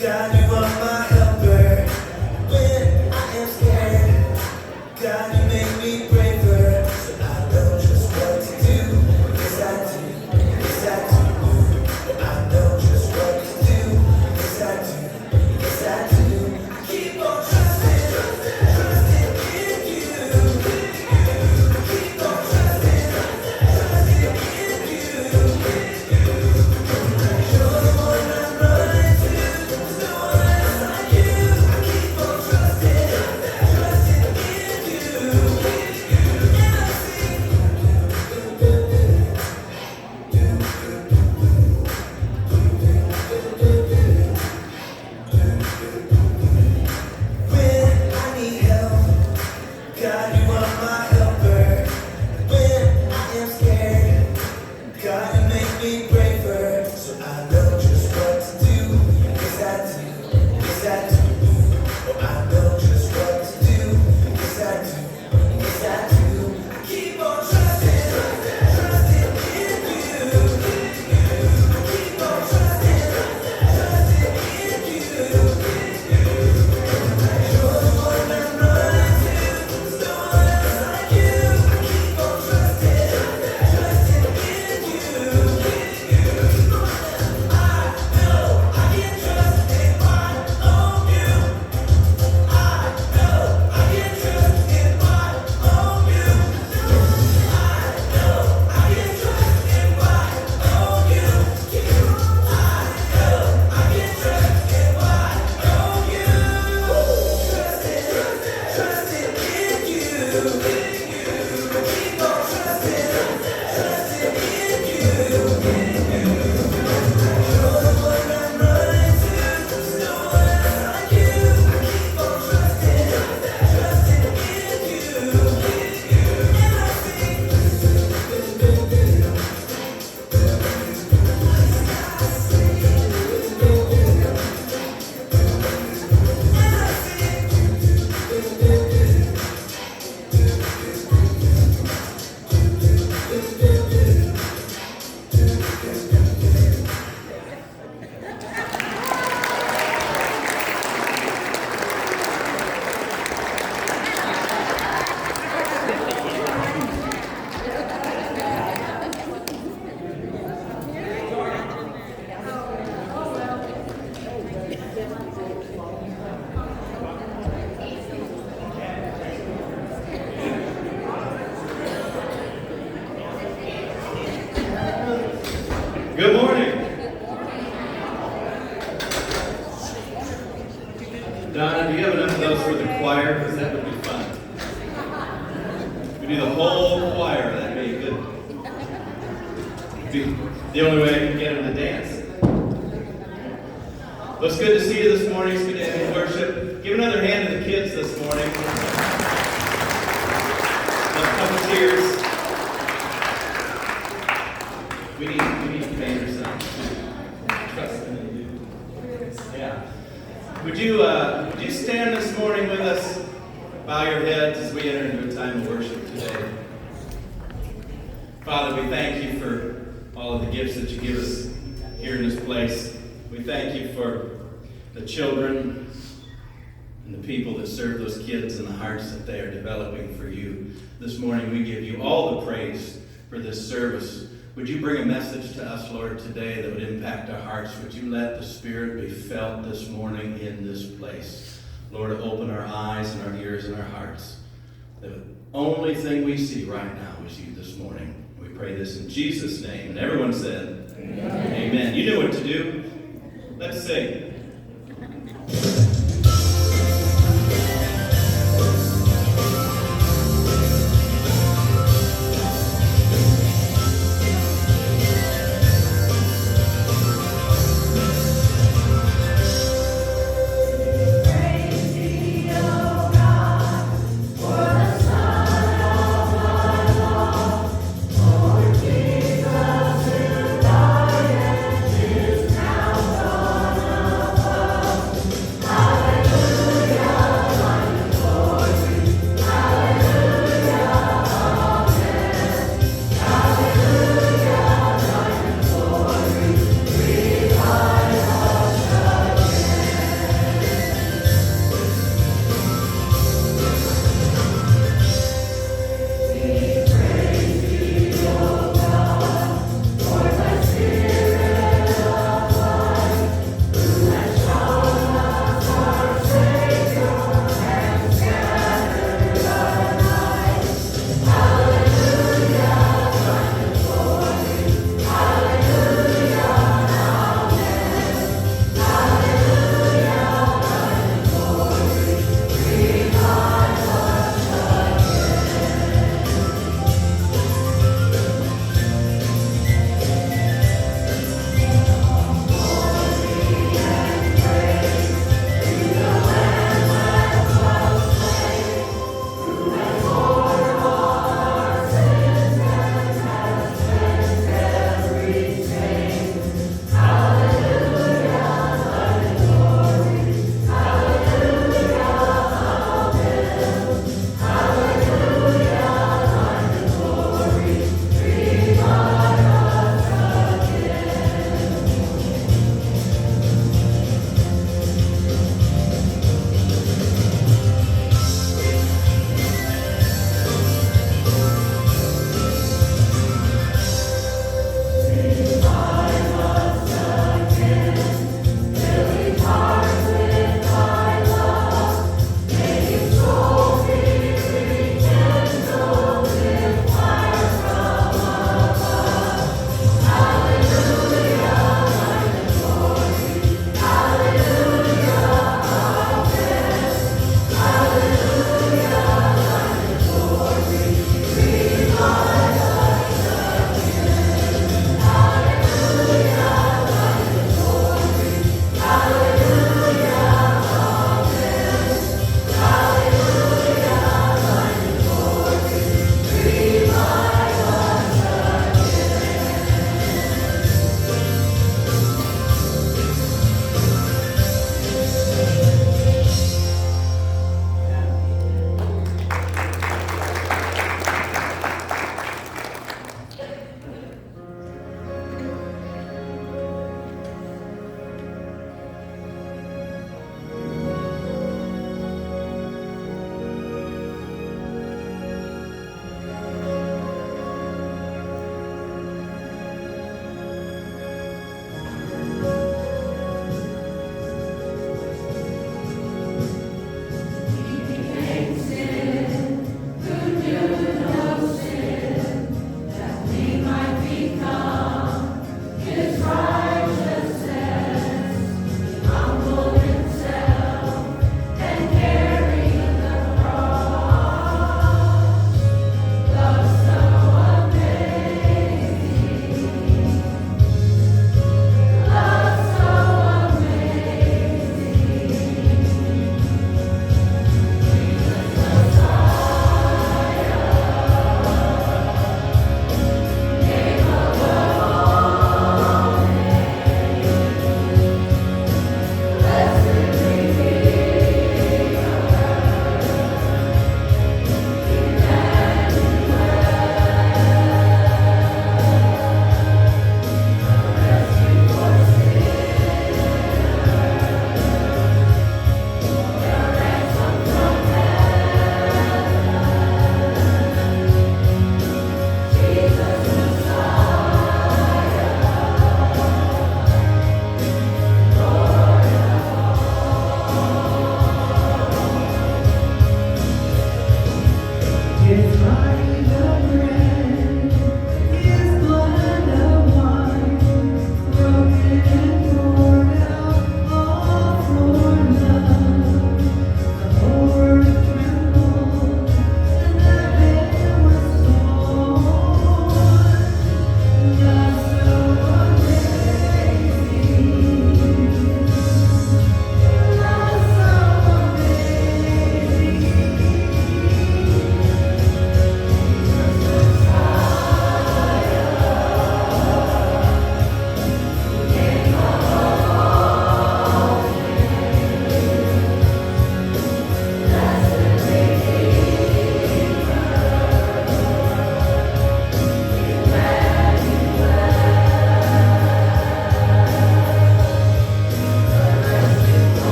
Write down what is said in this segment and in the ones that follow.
God, you are my helper when I am scared. God, you make me braver, so I know just what to do. Yes, I do. Yes, I do. I know just what to do. Yes, I do. Yes, I do. I keep on trusting, trusting in you. Keep on trusting, trusting in you. You're the one I'm running to. There's no one else like you. I keep on trusting, trusting in you. And I sing. When I need help, God, you are my helper. When I am scared, God, you make me braver, so I know just what to do. Yes, I do. Yes, I do. Oh, I know just what to do. Yes, I do. Yes, I do. I keep on trusting, trusting in you. I keep on trusting, trusting in you. You're the one I'm running to. There's no one else like you. I keep on trusting, trusting in you. I know I can trust in my own you. I know I can trust in my own you. I know I can trust in my own you. I know I can trust in my own you. Trusting in you. Keep on trusting, trusting in you. You're the one I'm running to. There's no one else like you. I keep on trusting, trusting in you. And I sing. Good morning. Donna, do you have enough of those for the choir? Because that would be fun. We do the whole choir. That'd be good. Be the only way I can get them to dance. Well, it's good to see you this morning. It's good to have you in worship. Give another hand to the kids this morning. A couple cheers. We need to paint or something. Trust me. Yeah. Would you stand this morning with us? Bow your heads as we enter into a time of worship today. Father, we thank you for all of the gifts that you give us here in this place. We thank you for the children and the people that serve those kids and the hearts that they are developing for you. This morning we give you all the praise for this service. Would you bring a message to us, Lord, today that would impact our hearts? Would you let the Spirit be felt this morning in this place? Lord, open our eyes and our ears and our hearts. The only thing we see right now is you this morning. We pray this in Jesus' name. And everyone said, Amen. Amen. You know what to do. Let's sing. I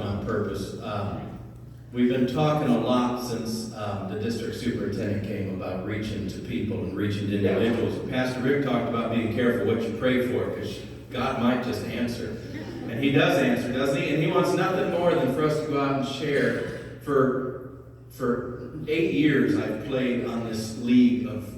song on purpose. We've been talking a lot since the district superintendent came about reaching to people and reaching to individuals. Pastor Rick talked about being careful what you pray for, because God might just answer. And he does answer, doesn't he? And he wants nothing more than for us to go out and share. For 8 years, I've played on this league of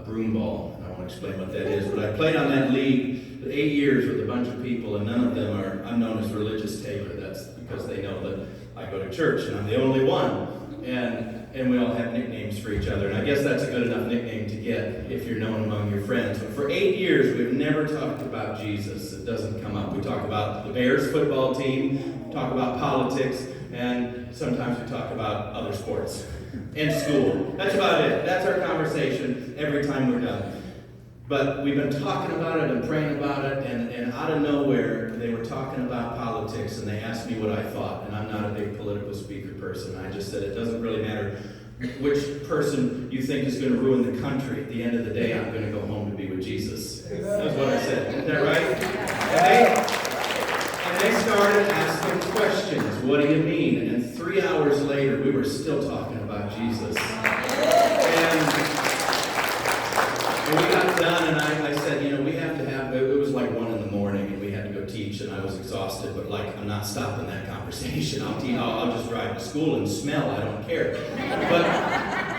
broom ball. I won't explain what that is, but I played on that league for 8 years with a bunch of people, and none of them are, I'm known as Religious Taylor. That's because they know that I go to church, and I'm the only one. And we all have nicknames for each other, and I guess that's a good enough nickname to get if you're known among your friends. But for 8 years, we've never talked about Jesus. It doesn't come up. We talk about the Bears football team, talk about politics, and sometimes we talk about other sports and school. That's about it. That's our conversation every time we're done. But we've been talking about it and praying about it, and out of nowhere, they were talking about politics, and they asked me what I thought, and I'm not a big political speaker person. I just said it doesn't really matter which person you think is going to ruin the country. At the end of the day, I'm going to go home to be with Jesus. That's what I said. Isn't that right? And they started asking questions. What do you mean? And 3 hours later, we were still talking about Jesus. And we got done, and I said, we have to have, it was like 1 in the morning, and we had to go teach, and I was exhausted, but I'm not stopping that conversation. I'll just drive to school and smell, I don't care.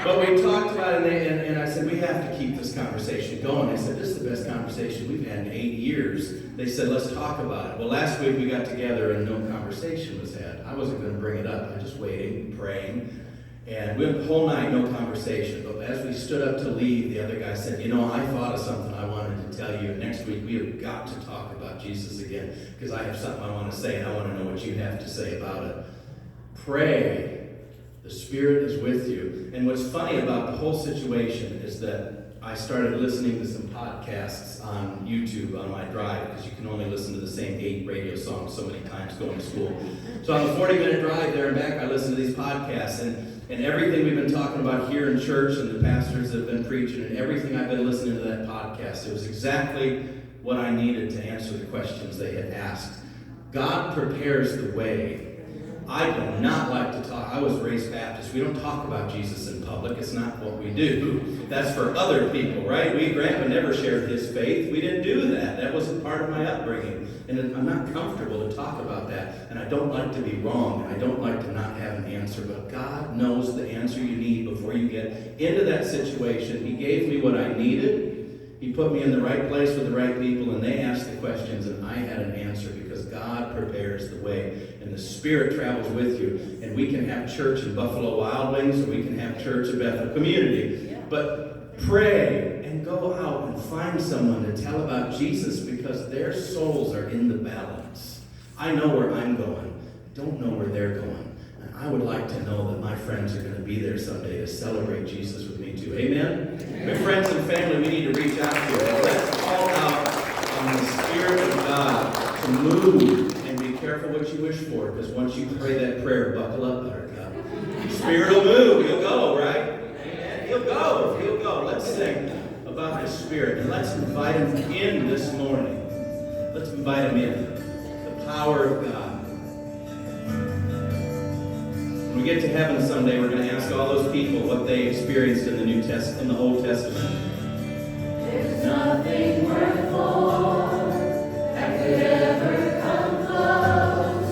But we talked about it, and I said, we have to keep this conversation going. I said, this is the best conversation we've had in 8 years. They said, let's talk about it. Well, last week we got together, and no conversation was had. I wasn't going to bring it up. I was just waiting, praying. And we went the whole night, no conversation. But as we stood up to leave, the other guy said, I thought of something I wanted to tell you. Next week, we have got to talk about Jesus again, because I have something I want to say, and I want to know what you have to say about it. Pray. The Spirit is with you. And what's funny about the whole situation is that I started listening to some podcasts on YouTube on my drive, because you can only listen to the same 8 radio songs so many times going to school. So on the 40-minute drive there and back, I listened to these podcasts, and everything we've been talking about here in church, and the pastors that have been preaching, and everything I've been listening to that podcast, it was exactly what I needed to answer the questions they had asked. God prepares the way. I do not like to talk. I was raised Baptist. We don't talk about Jesus in public. It's not what we do. That's for other people, right? Grandpa never shared his faith. We didn't do that. That wasn't part of my upbringing. And I'm not comfortable to talk about that. And I don't like to be wrong. And I don't like to not have an answer. But God knows the answer you need before you get into that situation. He gave me what I needed. He put me in the right place with the right people, and they asked the questions, and I had an answer, because God prepares the way, and the Spirit travels with you. And we can have church in Buffalo Wild Wings, or we can have church at Bethel Community. Yeah. But pray and go out and find someone to tell about Jesus, because their souls are in the balance. I know where I'm going. I don't know where they're going. I would like to know that my friends are going to be there someday to celebrate Jesus with me too. Amen? My friends and family, we need to reach out to you. Let's call out on the Spirit of God to move, and be careful what you wish for, because once you pray that prayer, buckle up, Buttercup. Spirit will move. He'll go, right? Amen. He'll go. He'll go. Let's sing about the Spirit, and let's invite Him in this morning. Let's invite Him in. The power of God. When we get to heaven someday, we're going to ask all those people what they experienced in the Old Testament. There's nothing worth more that could ever come close.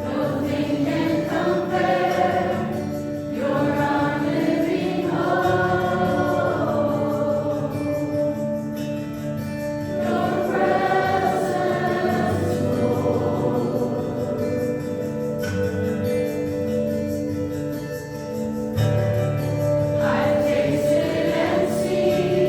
Nothing can compare. You're our living hope. Your presence, Lord. I've tasted and seen.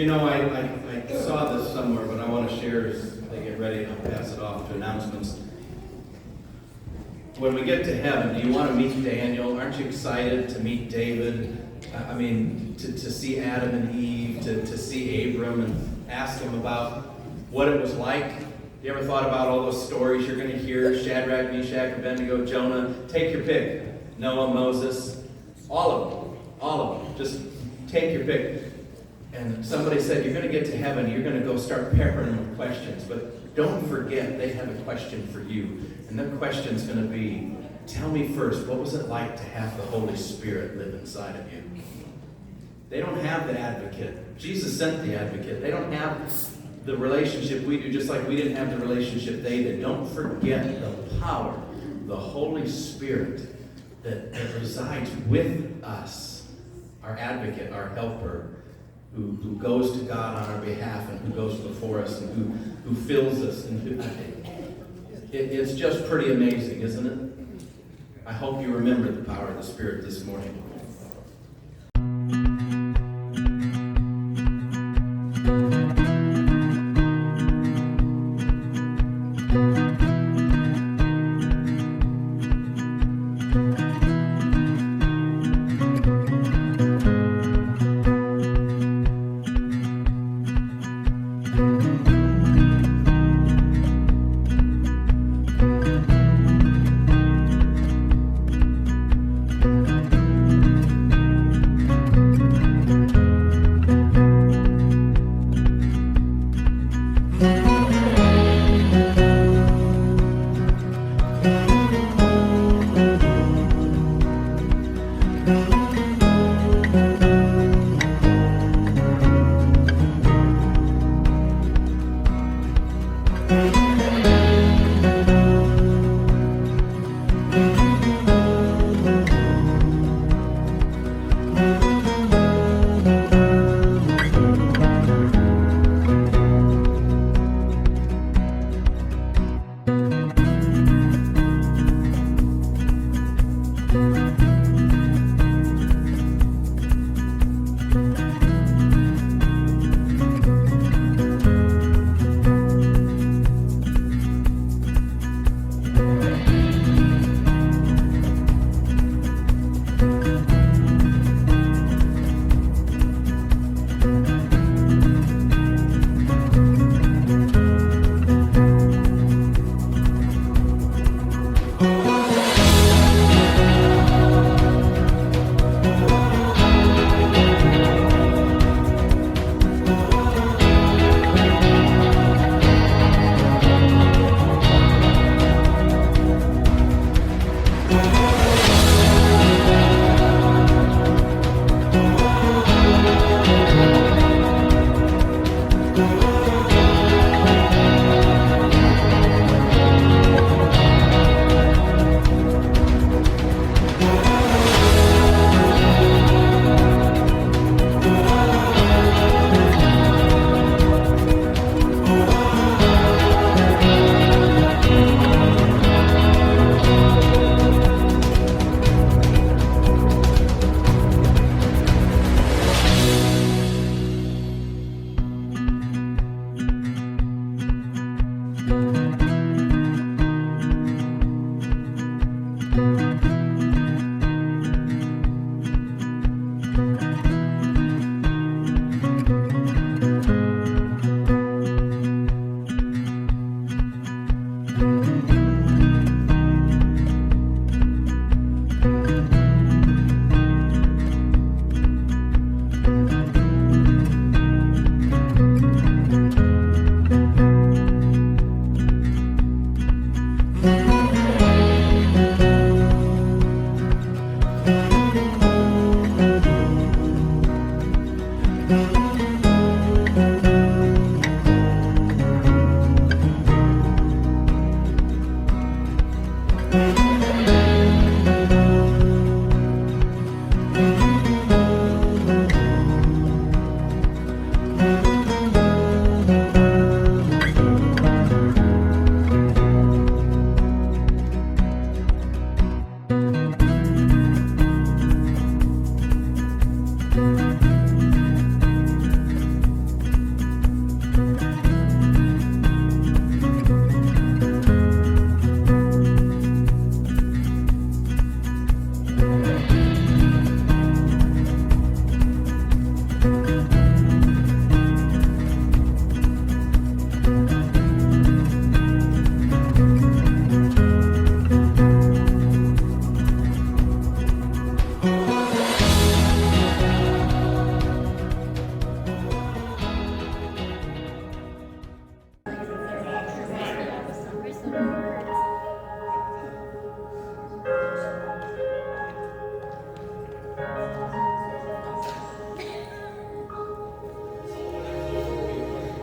know, I saw this somewhere, but I want to share as they get ready, and I'll pass it off to announcements. When we get to heaven, do you want to meet Daniel? Aren't you excited to meet David? I mean, to see Adam and Eve, to see Abram and ask him about what it was like. You ever thought about all those stories you're going to hear? Shadrach, Meshach, Abednego, Jonah. Take your pick. Noah, Moses. All of them. Just take your pick. And somebody said, you're going to get to heaven, you're going to go start peppering them with questions. But don't forget, they have a question for you. And that question's going to be, tell me first, what was it like to have the Holy Spirit live inside of you? They don't have the advocate. Jesus sent the advocate. They don't have the relationship we do, just like we didn't have the relationship they did. Don't forget the power, the Holy Spirit that resides with us, our advocate, our helper, who goes to God on our behalf and who goes before us and who fills us. And it's just pretty amazing, isn't it? I hope you remember the power of the Spirit this morning.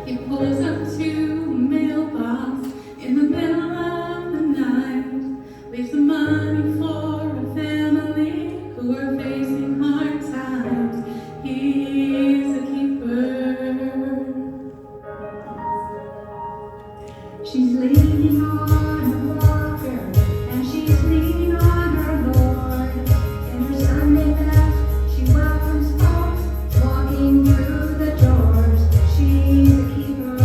He pulls up to a mailbox in the middle of the night, leaves the money for a family who are facing hard times. He's a keeper. She's leaning on a walker, and she's leaning on her Lord. In her Sunday best, she welcomes folks walking through the doors. She's a keeper.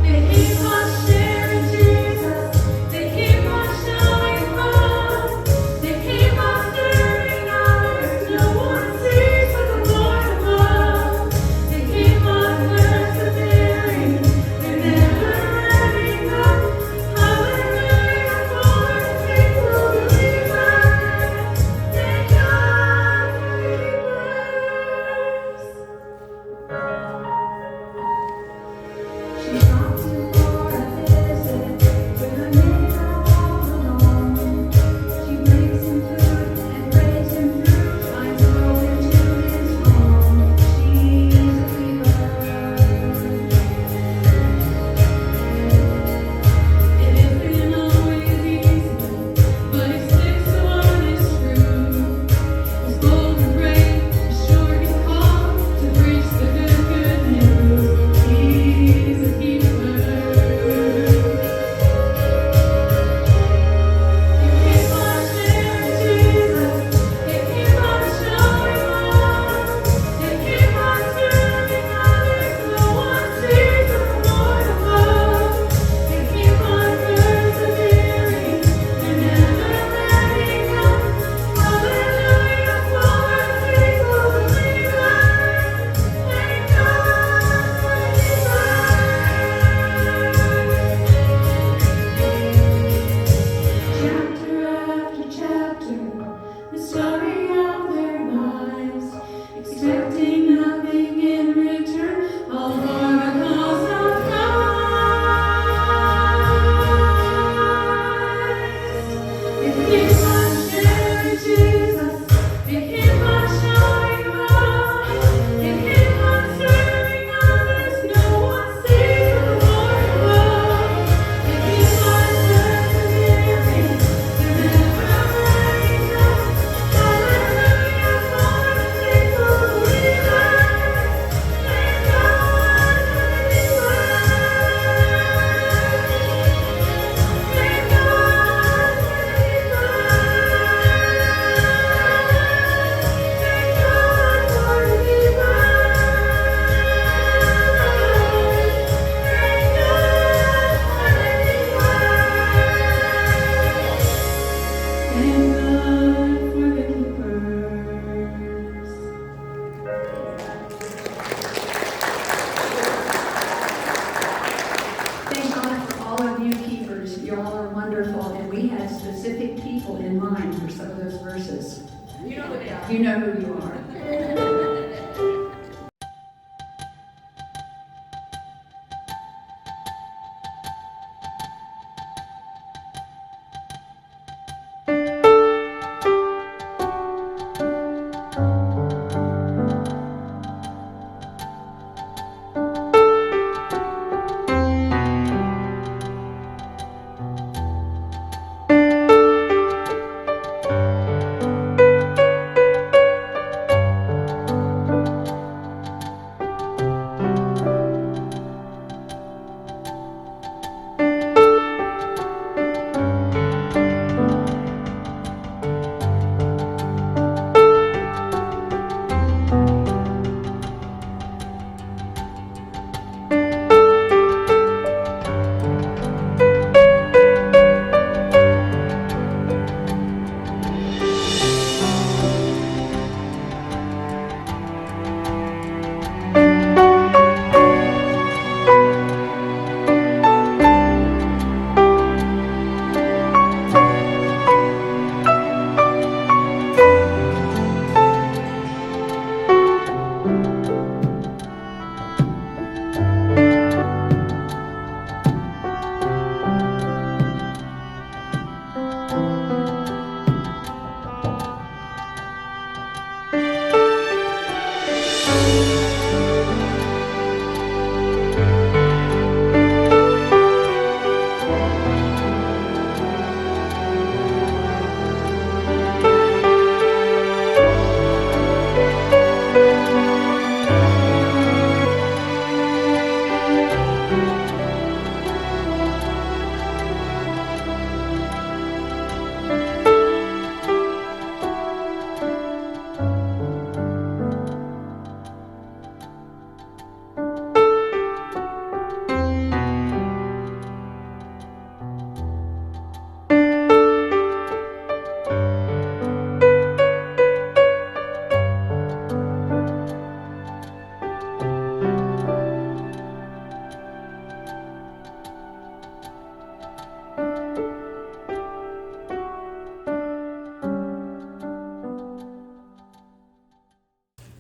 They keep on sharing Jesus. They keep on showing love. They keep on serving others. No one sees but the Lord above. They keep on persevering. They're never letting up. Hallelujah for the faithful believers. Thank God for keepers. She stopped him for a visit with a minute all alone. She brings him food and prays him through, finds a road into his home. She's a keeper. It isn't always easy, but he sticks to what is true. He's bold and brave, he's sure he's called to preach the good news. He's a keeper. They keep on sharing Jesus. They keep on showing love. They keep on serving others. No one sees the Lord above. They keep on persevering. They're never letting up. Hallelujah for the faithful believers. Thank God for Chapter after chapter, the story of their lives, expecting nothing in return, all for the cause of Christ. They keep on sharing Jesus. They keep on showing love. They keep on serving others. No one sees the Lord above. They keep on persevering. They're never letting up. Hallelujah for the faithful believers. Thank God for the keepers. Thank God for the Thank God for all of you keepers. You all are wonderful, and we had specific people in mind for some of those verses. You know who they are. You know who you are.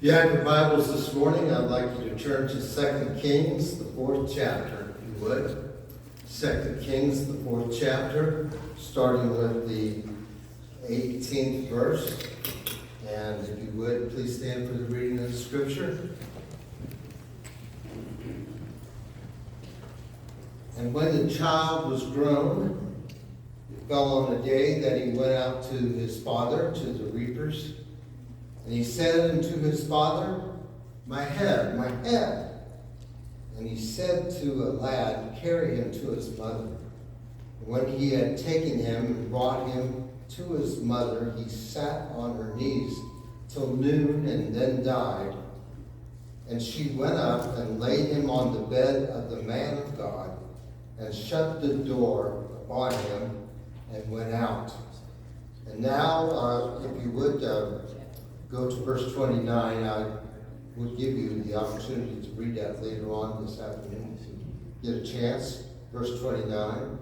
you have your Bibles this morning, I'd like you to turn to 2 Kings, the 4th chapter, if you would. 2 Kings, the 4th chapter, starting with the 18th verse. And if you would, please stand for the reading of the scripture. And when the child was grown, it fell on a day that he went out to his father, to the reapers. And he said unto his father, my head, my head. And he said to a lad, carry him to his mother. And when he had taken him and brought him to his mother, he sat on her knees till noon and then died. And she went up and laid him on the bed of the man of God and shut the door upon him and went out. And now, if you would go to verse 29, I would give you the opportunity to read that later on this afternoon if you get a chance. Verse 29.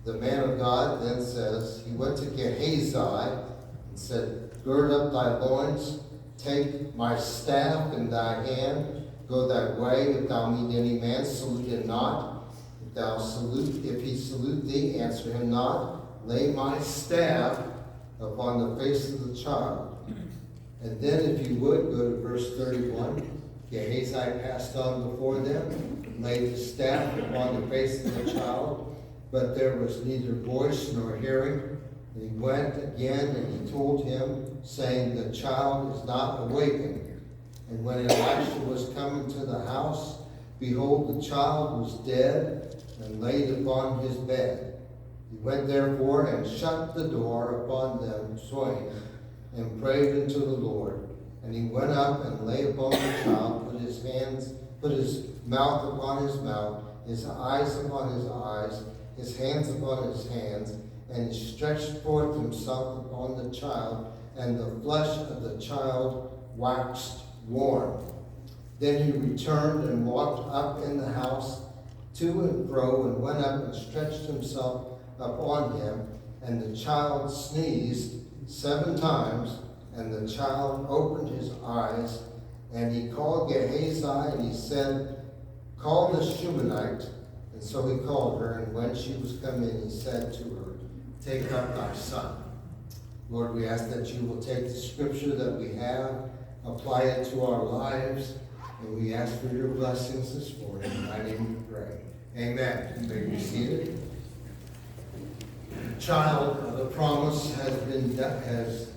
The man of God then says, he went to Gehazi and said, gird up thy loins, take my staff in thy hand, go thy way. If thou meet any man, salute him not. If he salute thee, answer him not. Lay my staff upon the face of the child. And then, if you would, go to verse 31. Gehazi passed on before them, laid the staff upon the face of the child, but there was neither voice nor hearing. And he went again, and he told him, saying, the child is not awakened. And when Elisha was coming to the house, behold, the child was dead, and laid upon his bed. He went therefore and shut the door upon them twain, and prayed unto the Lord. And he went up and lay upon the child, put his mouth upon his mouth, his eyes upon his eyes, his hands upon his hands, and he stretched forth himself upon the child, and the flesh of the child waxed warm. Then he returned and walked up in the house to and fro, and went up and stretched himself upon him, and the child sneezed 7 times, and the child opened his eyes, and he called Gehazi, and he said, call the Shunammite. And so he called her, and when she was come in, he said to her, take up thy son. Lord, we ask that you will take the scripture that we have, apply it to our lives, and we ask for your blessings this morning. In thy name we pray. Amen. You may be seated. Child of the promise has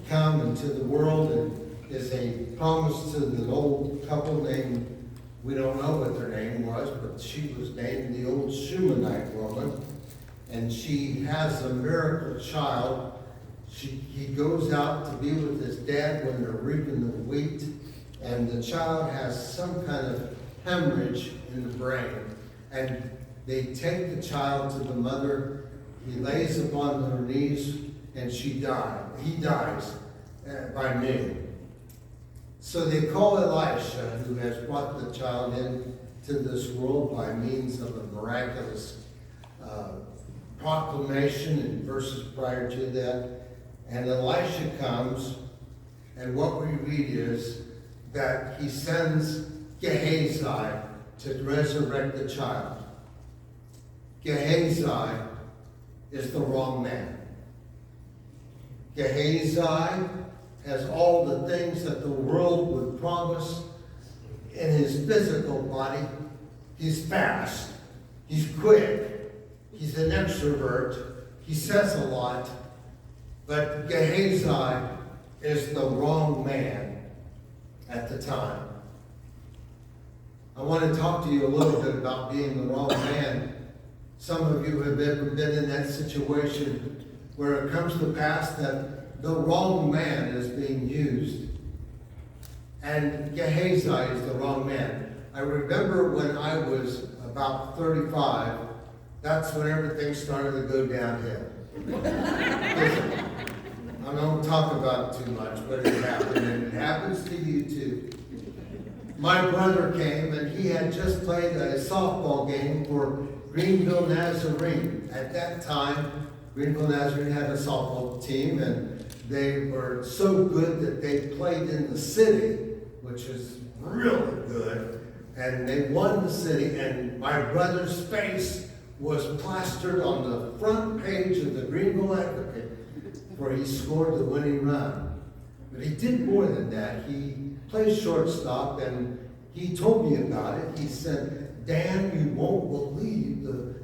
come into the world and is a promise to the old couple named, we don't know what their name was, but she was named the old Shunammite woman, and she has a miracle child. He goes out to be with his dad when they're reaping the wheat, and the child has some kind of hemorrhage in the brain, and they take the child to the mother. He lays upon her knees, and he dies by noon. So they call Elisha, who has brought the child into this world by means of a miraculous proclamation in verses prior to that. And Elisha comes, and what we read is that he sends Gehazi to resurrect the child. Gehazi is the wrong man. Gehazi has all the things that the world would promise in his physical body. He's fast. He's quick. He's an extrovert. He says a lot. But Gehazi is the wrong man at the time. I want to talk to you a little bit about being the wrong man. Some of you have ever been in that situation where it comes to pass that the wrong man is being used. And Gehazi is the wrong man. I remember when I was about 35, that's when everything started to go downhill. I don't talk about it too much, but it happened, and it happens to you too. My brother came, and he had just played a softball game for Greenville Nazarene. At that time, Greenville Nazarene had a softball team, and they were so good that they played in the city, which is really good. And they won the city, and my brother's face was plastered on the front page of the Greenville Advocate, where he scored the winning run. But he did more than that. He played shortstop, and he told me about it. He said, Dan, you won't believe the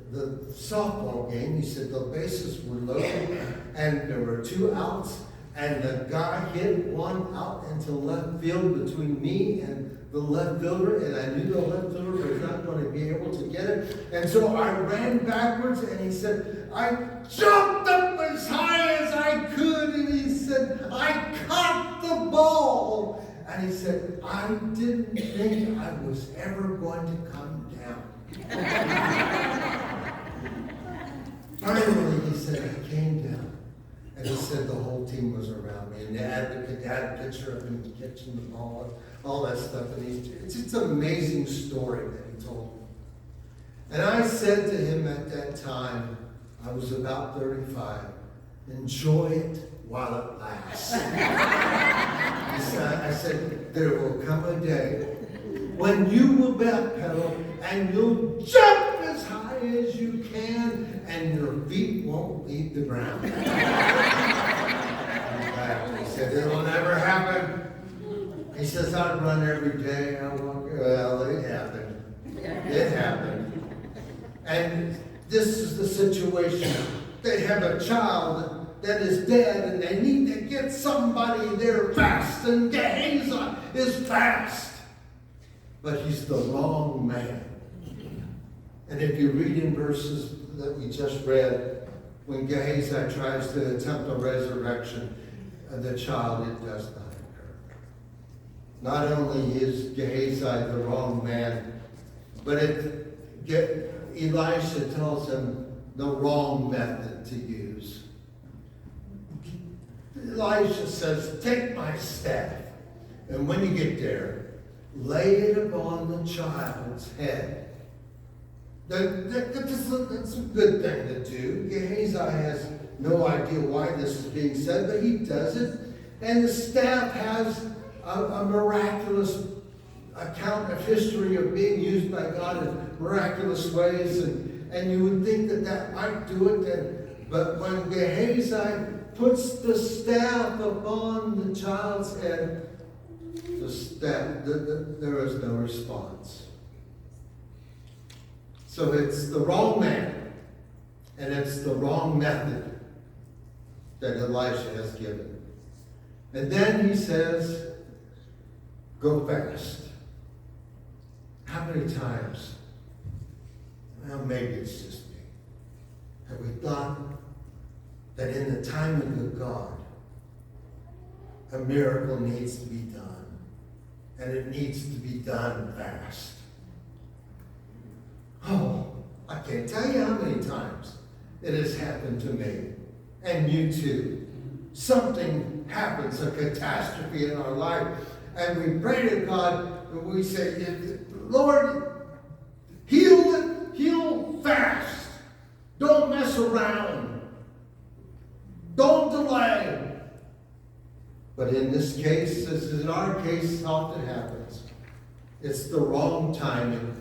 softball game. He said the bases were loaded, and there were 2 outs, and the guy hit one out into left field between me and the left fielder, and I knew the left fielder was not going to be able to get it. And so I ran backwards, and he said, I jumped up as high as I could, and he said, I caught the ball. And he said, I didn't think I was ever going to come down. Finally, he said, I came down. And he said the whole team was around me. And the advocate had a picture of him catching the ball, all that stuff. And it's an amazing story that he told me. And I said to him at that time, I was about 35, enjoy it while it lasts. I said, there will come a day when you will backpedal and you'll jump as high as you can and your feet won't leave the ground. He said, it'll never happen. He says, I run every day. I walk. Well, it happened. It happened. And this is the situation. They have a child that is dead, and they need to get somebody there fast, and Gehazi is fast. But he's the wrong man. And if you read in verses that we just read, when Gehazi tries to attempt a resurrection of the child, it does not occur. Not only is Gehazi the wrong man, but Elisha tells him the wrong method to use. Elisha says, take my staff, and when you get there, lay it upon the child's head. That's a good thing to do. Gehazi has no idea why this is being said, but he does it. And the staff has a miraculous account of history of being used by God in miraculous ways. And you would think that might do it. But when Gehazi puts the staff upon the child's head, there is no response. So it's the wrong man, and it's the wrong method that Elisha has given. And then he says, go fast. How many times, well, maybe it's just me, have we thought that in the timing of God, a miracle needs to be done, and it needs to be done fast? Oh, I can't tell you how many times it has happened to me, and you too. Something happens, a catastrophe in our life, and we pray to God, and we say, Lord, heal it, heal fast. Don't mess around. Don't delay. But in this case, as in our case often happens, it's the wrong timing.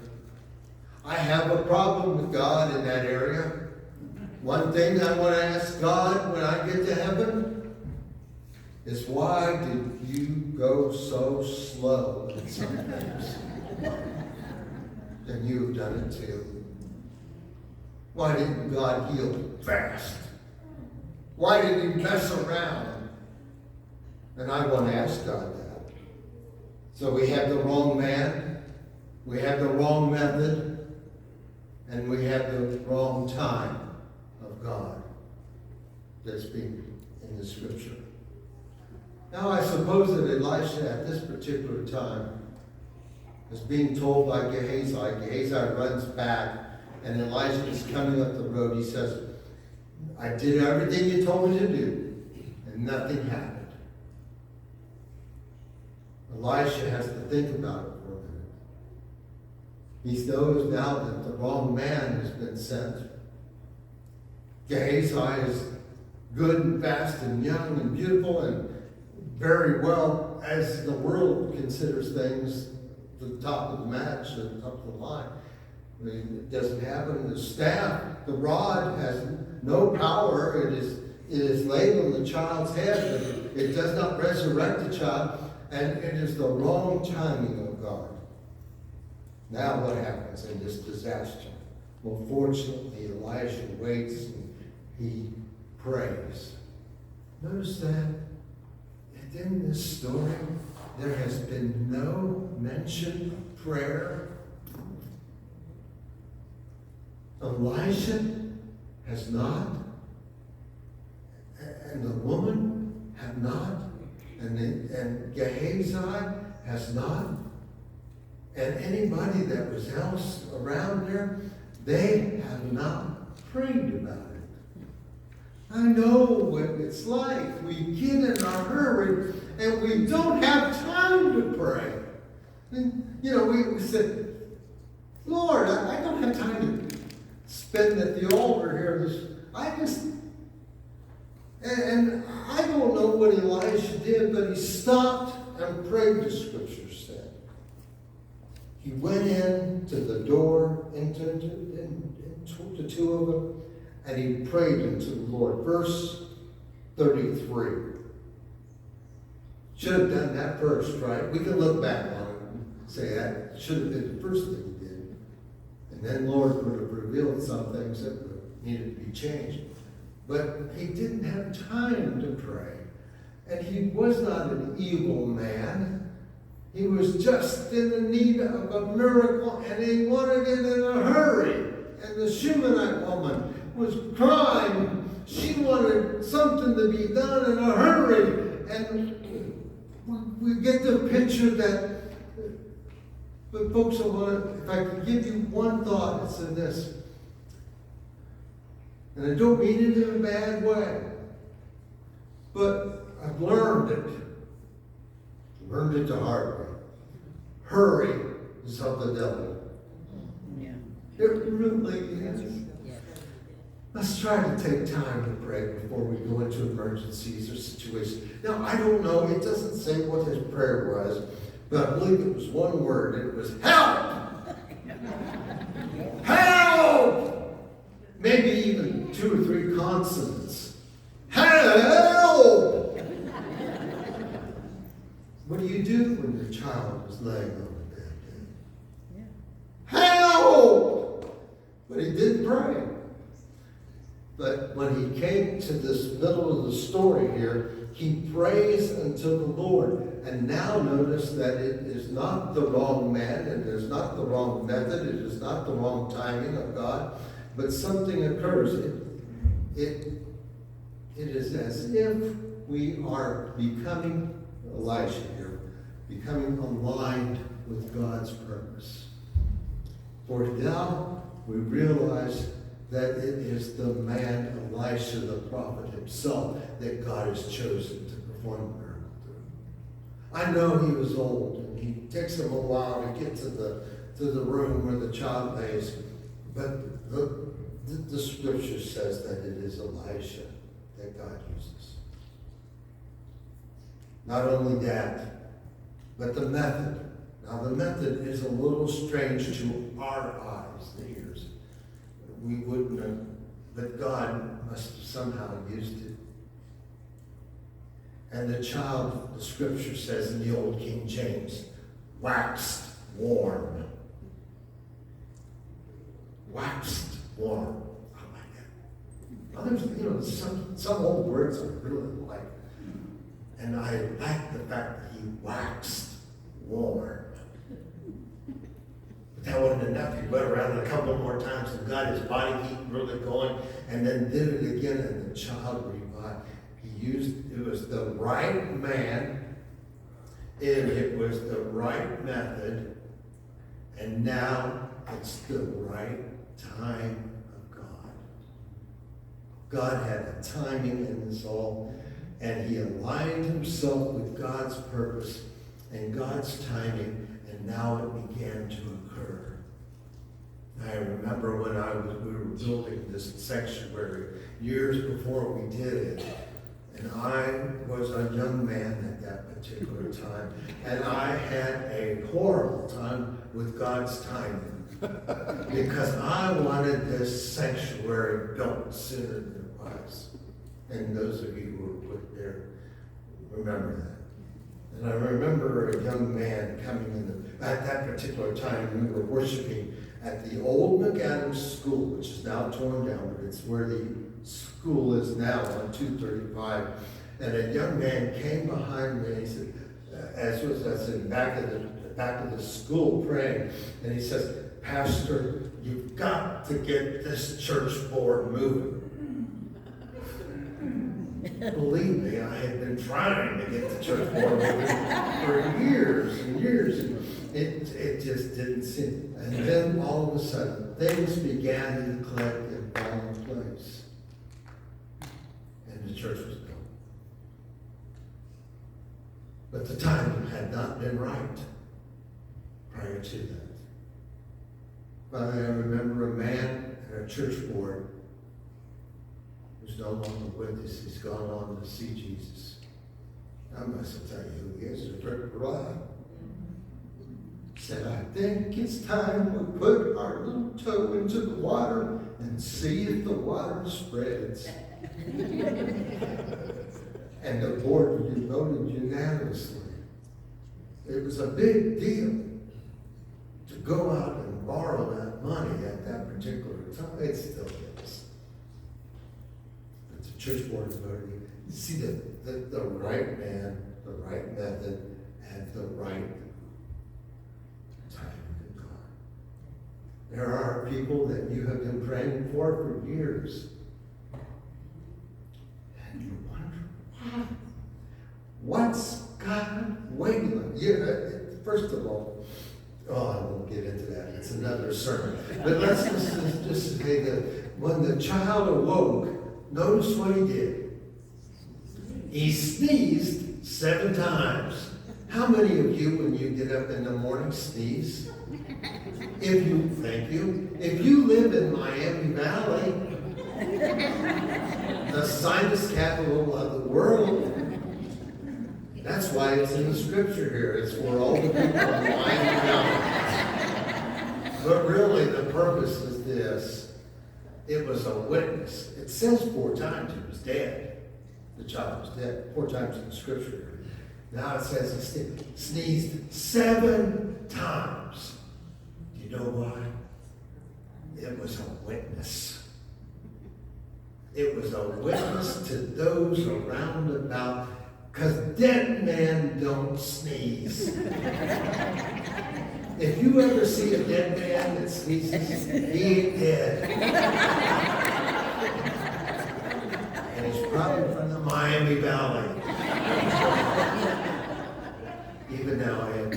I have a problem with God in that area. One thing I want to ask God when I get to heaven is, why did you go so slow in some things? And you've done it too. Why didn't God heal fast? Why did he mess around? And I want to ask God that. So we have the wrong man, we have the wrong method, and we have the wrong time of God that's being in the scripture. Now I suppose that Elisha at this particular time is being told by Gehazi. Gehazi runs back, and Elisha is coming up the road. He says, I did everything you told me to do, and nothing happened. Elisha has to think about it for a minute. He knows now that the wrong man has been sent. Gehazi is good and fast and young and beautiful and very well, as the world considers things, the top of the match, the top of the line. I mean, it doesn't happen. The staff, the rod has no power. It is laid on the child's head, but it does not resurrect the child, and it is the wrong timing of God. Now what happens in this disaster? Well, fortunately, Elijah waits and he prays. Notice that in this story, there has been no mention of prayer. Elijah has not, and the woman have not, and Gehazi has not, and anybody that was else around there, they have not prayed about it. I know what it's like. We get in a hurry and we don't have time to pray. And, you know, we said, Lord, I don't have time to spend at the altar here. And I don't know what Elisha did, but he stopped and prayed, the scripture said. He went in to the door, into the two of them, and he prayed unto the Lord. Verse 33. Should have done that first, right? We can look back on it and say that should have been the first thing he did. And then Lord would have revealed some things that needed to be changed. But he didn't have time to pray. And he was not an evil man. He was just in the need of a miracle, and he wanted it in a hurry. And the Shunammite woman was crying. She wanted something to be done in a hurry. And we get the picture that, but folks, if I could give you one thought, it's in this. And I don't mean it in a bad way, but I've learned it. Learned it the hard way. Hurry is of the devil. Yeah. It really is. Let's try to take time to pray before we go into emergencies or situations. Now, I don't know. It doesn't say what his prayer was, but I believe it was one word. It was help! Help! Maybe even 2 or 3 consonants. Help! What do you do when your child is laying on the bed? Yeah. Help! But he did pray. But when he came to this middle of the story here, he prays unto the Lord. And now notice that it is not the wrong man, it is not the wrong method, it is not the wrong timing of God, but something occurs. It is as if we are becoming, Elisha here, becoming aligned with God's purpose. For now we realize that it is the man Elisha, the prophet himself, that God has chosen to perform the miracle through. I know he was old, and he takes him a while to get to the room where the child lays, but the scripture says that it is Elisha that God uses. Not only that, but the method. Now the method is a little strange to our eyes, the ears. We wouldn't have, but God must have somehow used it. And the child, the scripture says in the old King James, waxed warm. Waxed warm. I like that. Others, some old words I really like. And I like the fact that he waxed warm. But that wasn't enough. He went around a couple more times and got his body heat really going, and then did it again, and the child revived. It was the right man, and it was the right method, and now it's the right time of God. God had a timing in this all, and he aligned himself with God's purpose and God's timing, and now it began to occur. I remember when we were building this sanctuary years before we did it. And I was a young man at that particular time. And I had a horrible time with God's timing. Because I wanted this sanctuary built sooner than it was. And those of you who were put there remember that. And I remember a young man coming in at that particular time. We were worshiping at the old McAdams School, which is now torn down, but it's where the school is now on 235. And a young man came behind me, and he said, as in back of the school praying, and he says, "Pastor, you've got to get this church board moving." Believe me, I had been trying to get the church board moving for years and years, and it just didn't seem. And then all of a sudden, things began to click and fall in place. And the church was built. But the timing had not been right prior to that. But I remember a man at a church board who's no longer with us. He's gone on to see Jesus. I must tell you who he is. Rick Rod said, "I think it's time we put our little toe into the water and see if the water spreads." And the board voted unanimously. It was a big deal to go out and borrow that money at that particular time. It still is. But the church board voted. You see the right man, the right method, and the right timing of God. There are people that you have been praying for years. And you wonder why. What's God waiting on? First of all, I won't get into that. It's another sermon. But let's just say that when the child awoke, notice what he did. He sneezed 7 times. How many of you, when you get up in the morning, sneeze? Thank you. If you live in Miami Valley, the sinus capital of the world, that's why it's in the scripture here. It's for all the people in Miami Valley. But really, the purpose is this. It was a witness. It says 4 times he was dead. The child was dead. 4 times in the scripture. Now it says he sneezed 7 times. Do you know why? It was a witness. It was a witness to those around about, because dead men don't sneeze. If you ever see a dead man that sneezes, he ain't dead. And he's probably from the Miami Valley. Even now I am.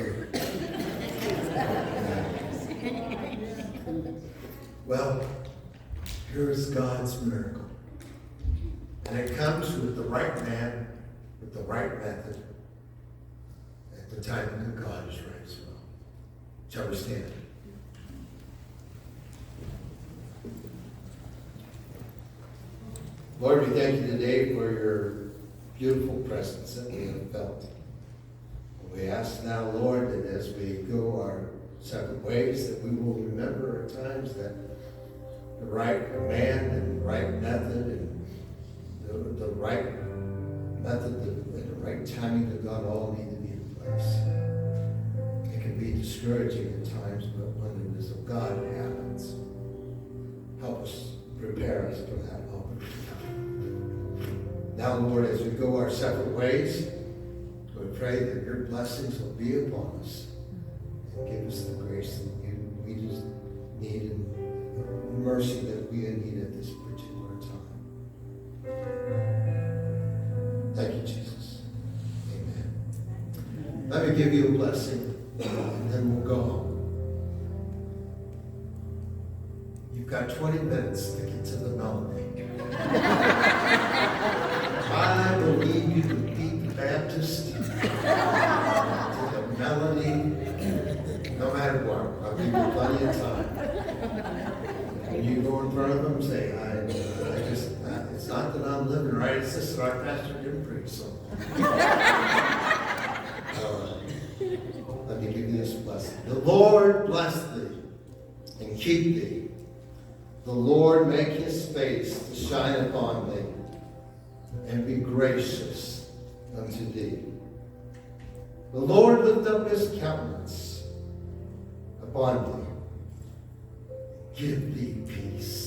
Well, here's God's miracle. And it comes with the right man, with the right method, at the time that God is right as well. Shall we stand? Lord, we thank you today for your beautiful presence that we have felt. We ask now, Lord, that as we go our separate ways, that we will remember at times that the right man and the right method and the right method and the right timing of God all need to be in place. It can be discouraging at times, but when it is of God, it happens. Help us, prepare us for that moment. Now, Lord, as we go our separate ways, we pray that your blessings will be upon us and give us the grace that we just need and the mercy that we need at this particular time. Thank you, Jesus. Amen. Let me give you a blessing, and then we'll go home. You've got 20 minutes to get to the melody. I will lead you to beat the Baptist, to the melody, no matter what. I'll give you plenty of time. front of them and say, it's not that I'm living right, it's just that our pastor didn't preach so. Let me give you this blessing. The Lord bless thee and keep thee. The Lord make his face to shine upon thee and be gracious unto thee. The Lord lift up his countenance upon thee, give thee peace.